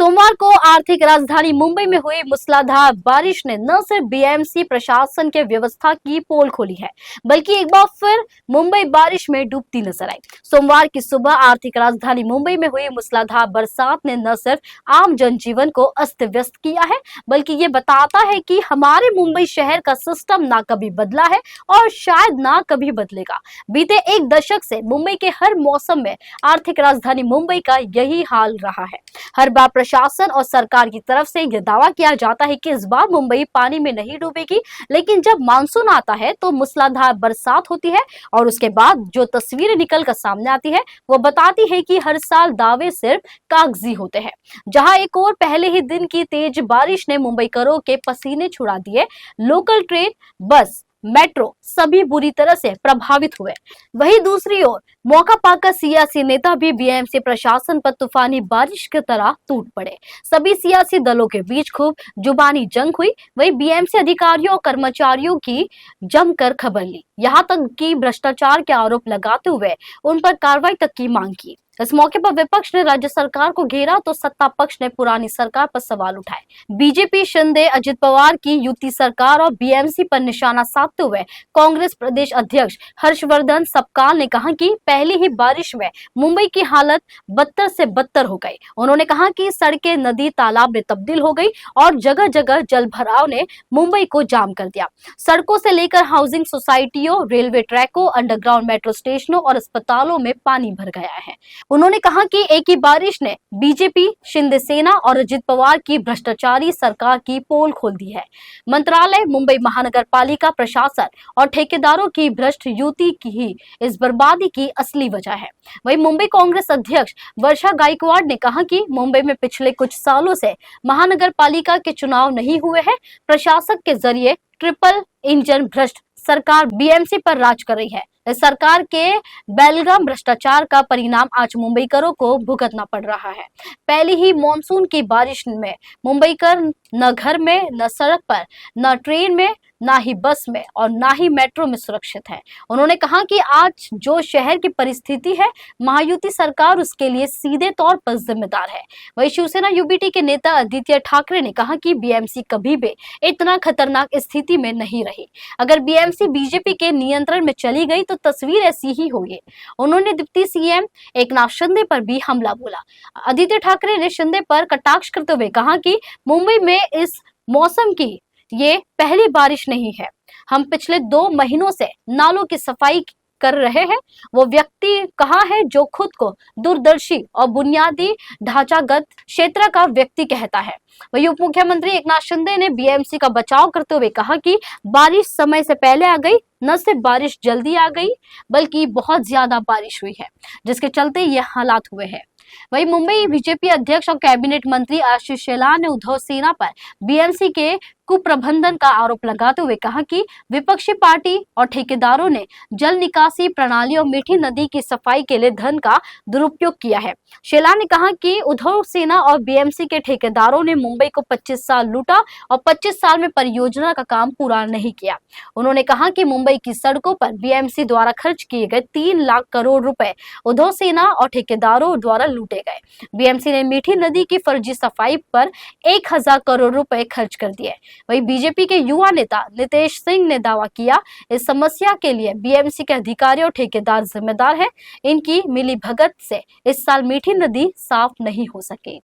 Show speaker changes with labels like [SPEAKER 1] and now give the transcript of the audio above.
[SPEAKER 1] सोमवार को आर्थिक राजधानी मुंबई में हुई मूसलाधार बारिश ने न सिर्फ बीएमसी प्रशासन के व्यवस्था की पोल खोली है, बल्कि एक बार फिर मुंबई बारिश में डूबती नजर आई। सोमवार की सुबह आर्थिक राजधानी मुंबई में हुई मूसलाधार बरसात ने न सिर्फ आम जनजीवन को अस्त व्यस्त किया है, बल्कि ये बताता है कि हमारे मुंबई शहर का सिस्टम ना कभी बदला है और शायद ना कभी बदलेगा। बीते एक दशक से मुंबई के हर मौसम में आर्थिक राजधानी मुंबई का यही हाल रहा है। हर बार प्रशासन और सरकार की तरफ से यह दावा किया जाता है कि इस बार मुंबई पानी में नहीं डूबेगी, लेकिन जब मानसून आता है तो मूसलाधार बरसात होती है और उसके बाद जो तस्वीरें निकल कर सामने आती है वो बताती है कि हर साल दावे सिर्फ कागजी होते हैं। जहां एक और पहले ही दिन की तेज बारिश ने मुंबईकरों के पसीने छुड़ा दिए, लोकल ट्रेन, बस, मेट्रो सभी बुरी तरह से प्रभावित हुए। वहीं दूसरी ओर मौका पाकर सियासी नेता भी बीएमसी प्रशासन पर तूफानी बारिश की तरह टूट पड़े। सभी सियासी दलों के बीच खूब जुबानी जंग हुई। वहीं बीएमसी अधिकारियों और कर्मचारियों की जमकर खबर ली, यहाँ तक कि भ्रष्टाचार के आरोप लगाते हुए उन पर कार्रवाई तक की मांग की। इस मौके पर विपक्ष ने राज्य सरकार को घेरा तो सत्ता पक्ष ने पुरानी सरकार पर सवाल उठाए। बीजेपी, शिंदे, अजित पवार की युति सरकार और बीएमसी पर निशाना साधते हुए कांग्रेस प्रदेश अध्यक्ष हर्षवर्धन सपकाल ने कहा कि पहली ही बारिश में मुंबई की हालत बदतर से बदतर हो गई। उन्होंने कहा कि सड़कें नदी तालाब में तब्दील हो गई और जगह जगह जल भराव ने मुंबई को जाम कर दिया। सड़कों से लेकर हाउसिंग सोसाइटियों, रेलवे ट्रैकों, अंडरग्राउंड मेट्रो स्टेशनों और अस्पतालों में पानी भर गया है। उन्होंने कहा कि एक ही बारिश ने बीजेपी, शिंदे सेना और अजित पवार की भ्रष्टाचारी सरकार की पोल खोल दी है। मंत्रालय, मुंबई महानगर पालिका प्रशासन और ठेकेदारों की भ्रष्ट युति की ही इस बर्बादी की असली वजह है। वहीं मुंबई कांग्रेस अध्यक्ष वर्षा गायकवाड़ ने कहा कि मुंबई में पिछले कुछ सालों से महानगर पालिका के चुनाव नहीं हुए हैं। प्रशासक के जरिए ट्रिपल इंजन भ्रष्ट सरकार बीएमसी पर राज कर रही है। इस सरकार के बेलगाम भ्रष्टाचार का परिणाम आज मुंबईकरों को भुगतना पड़ रहा है। पहले ही मानसून की बारिश में मुंबईकर न घर में, न सड़क पर, न ट्रेन में, ना ही बस में और ना ही मेट्रो में सुरक्षित है। उन्होंने कहा कि आज जो शहर की परिस्थिति है, महायुति सरकार उसके लिए सीधे तौर पर जिम्मेदार है। वहीं शिवसेना यूबीटी के नेता आदित्य ठाकरे ने कहा कि बीएमसी कभी भी इतना खतरनाक स्थिति में नहीं रही। अगर बीएमसी बीजेपी के नियंत्रण में चली गई तो तस्वीर ऐसी ही होगी। उन्होंने डिप्टी सीएम एकनाथ शिंदे पर भी हमला बोला। आदित्य ठाकरे ने शिंदे पर कटाक्ष करते हुए कहा कि मुंबई में इस मौसम की ये पहली बारिश नहीं है। हम पिछले 2 महीनों से नालों की सफाई कर रहे हैं। वो व्यक्ति कहाँ है जो खुद को दूरदर्शी और बुनियादी ढांचागत क्षेत्र का व्यक्ति कहता है। वही उप मुख्यमंत्री एकनाथ शिंदे ने बीएमसी का बचाव करते हुए कहा कि बारिश समय से पहले आ गई, न सिर्फ बारिश जल्दी आ गई बल्कि बहुत ज्यादा बारिश हुई है, जिसके चलते ये हालात हुए हैं। वहीं मुंबई बीजेपी अध्यक्ष और कैबिनेट मंत्री आशीष शेलार ने उद्धव सेना पर बीएमसी के कुप्रबंधन का आरोप लगाते हुए कहा कि विपक्षी पार्टी और ठेकेदारों ने जल निकासी प्रणाली और मीठी नदी की सफाई के लिए धन का दुरुपयोग किया है। शेलार ने कहा कि उद्धव सेना और बीएमसी के ठेकेदारों ने मुंबई को 25 साल लूटा और 25 साल में परियोजना का काम पूरा नहीं किया। उन्होंने कहा कि मुंबई की सड़कों पर बीएमसी द्वारा खर्च किए गए 3 लाख करोड़ रुपए उद्धव सेना और ठेकेदारों द्वारा लूटे गए। बीएमसी ने मीठी नदी की फर्जी सफाई पर 1000 करोड़ रुपए खर्च कर दिए। वहीं बीजेपी के युवा नेता नितेश सिंह ने दावा किया, इस समस्या के लिए बीएमसी के अधिकारी और ठेकेदार जिम्मेदार हैं। इनकी मिलीभगत से इस साल मीठी नदी साफ नहीं हो सकेगी।